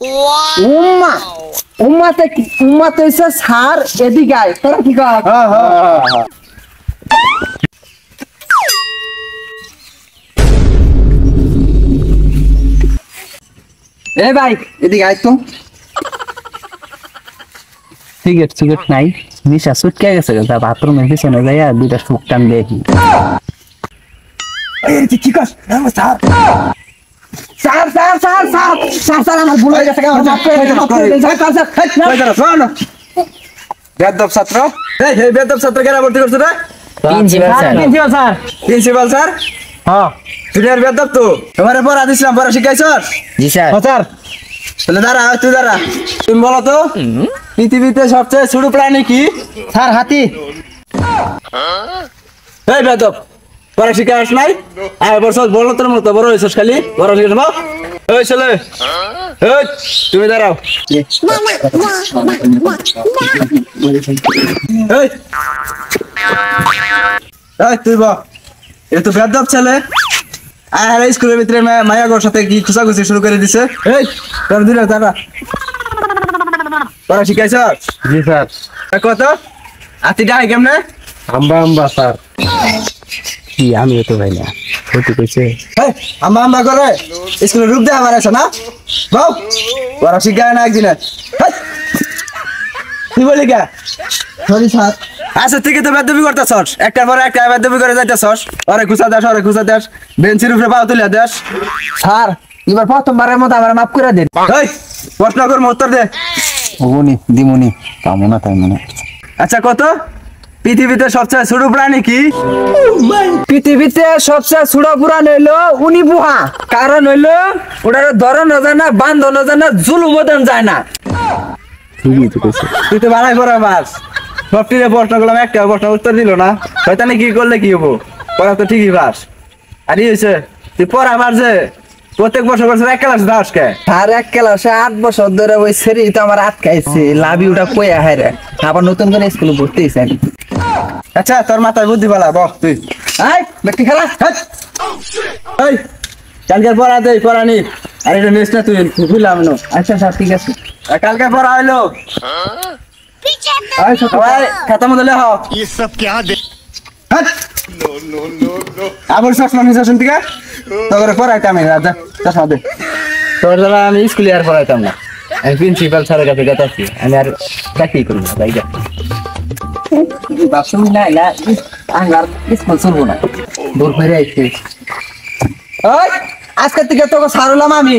উম্মা উম্মাতে এসে সার এদিকে আয় তোরা কি কর? এ ভাই এদিকে আয় তো। সিগারেট নাই, নিশা ছুটকে গেছে, বাথরুমের পিছনে যাইয়া দুইটা সুখ টান দেখি। কি কর? স্যার আমার ভুল হয়ে গেছে। বেদব ছাত্র, এই বেদব ছাত্র কেন ভর্তি করছে রে? প্রিন্সিপাল স্যার, হ্যাঁ তুই আর বেদব তো তোমারে পড়া দিছিলাম, পড়া শিখাইছস? জি স্যার। স্যার তাহলে দাঁড়া, তুই দাঁড়া, তুমি বলো তো পৃথিবীতে সবচেয়ে ছোট প্রাণী কি? স্যার হাতি। এই বেদব, পড়া শিখাস নাই? আয় বছর বলো তোর মতো বড় হয়েছিস, খালি বড় শিখাস না। এই ছেলে, এই তুমি দাঁড়াও। এই তুই বল, এ তো বেদব ছেলে। আর স্কুলের ভিতরে মায়াগোর সাথে কি খুশাখুশি শুরু করে দিছে। এই তোর দিলে দাঁড়া, পড়া শিখাইছ? জি স্যার। কত আতি ডাই কেমনে? আম্বা স্যার। কি আমি তো ভাই না ক্ষতি কইছে। আম্বা করে স্কুলের রূপ দেওয়া মারাইছ না? বাউ পড়া শিখায় না একদিনে। তুই বলি কে? Sorry sir. আচ্ছা ঠিক আছে, বেদবি করতেছস, একটার পরে একটা বেদবি করে যাইতেছস। ওরে খুঁজা দেশ, বেঞ্চের উপরে পাও তুলে দেশ। স্যার এবার প্রথমবারের মতো আমার মাফ করে দেন। এই প্রশ্ন কর, উত্তর দে। ওনি দিমুনি কামনা তাই মানে। আচ্ছা কত পৃথিবীতে সবচেয়ে ছোট প্রাণী কি? পৃথিবীতে সবচেয়ে ছোট পুরাণ হইলো উনি বুহা। কারণ হইলো ওটার ধরানো যায় না, বান্ধনো যায় না, জুলুমও দেন যায় না। ঠিকই তো কইছে। তুই তো বাড়াই পড়া মাস, সবটিরে প্রশ্ন করলাম, একটা প্রশ্ন উত্তর দিল না। শয়তানি কি করলে কি হবো? পড়া তো ঠিকই পাস। আর হয়েছে তুই পড়া পার যে প্রত্যেক বছর এক ক্লাস দাস কে? আর এক ক্লাসে 8 বছর ধরে ওই সেরি তো আমার আটকাইছে, লাভি ওটা কইয়া হাইরে আবার নতুন করে স্কুলে ভর্তি হইছে। আচ্ছা তোর মাথায় বুদ্ধি বলা, বহ তুই। এই ব্যক্তি খেলা এই কালকে পড়া দে, পড়া নি। আর এটা নেস না, তুই ভুলাম না। আচ্ছা স্যার ঠিক আছে। কালকে পড়া হইলো, সবাই খাতা মতো লেখ। ये सब क्या दे আবার চশমা নিয়ে শুনতে গে তোর পড়াইতাম আমি, রাজা চশমা দে। তোর দ্বারা আমি স্কুলে আর পড়াইতাম না, আমি প্রিন্সিপাল স্যারের কাছে গেছি, আমি আর চাকরি করি না। তাই বাসুমি না না আঙ্গার স্কুল চলবো না, দূর করে আইছে। ওই আজকে থেকে তোকে ছাড়লাম আমি।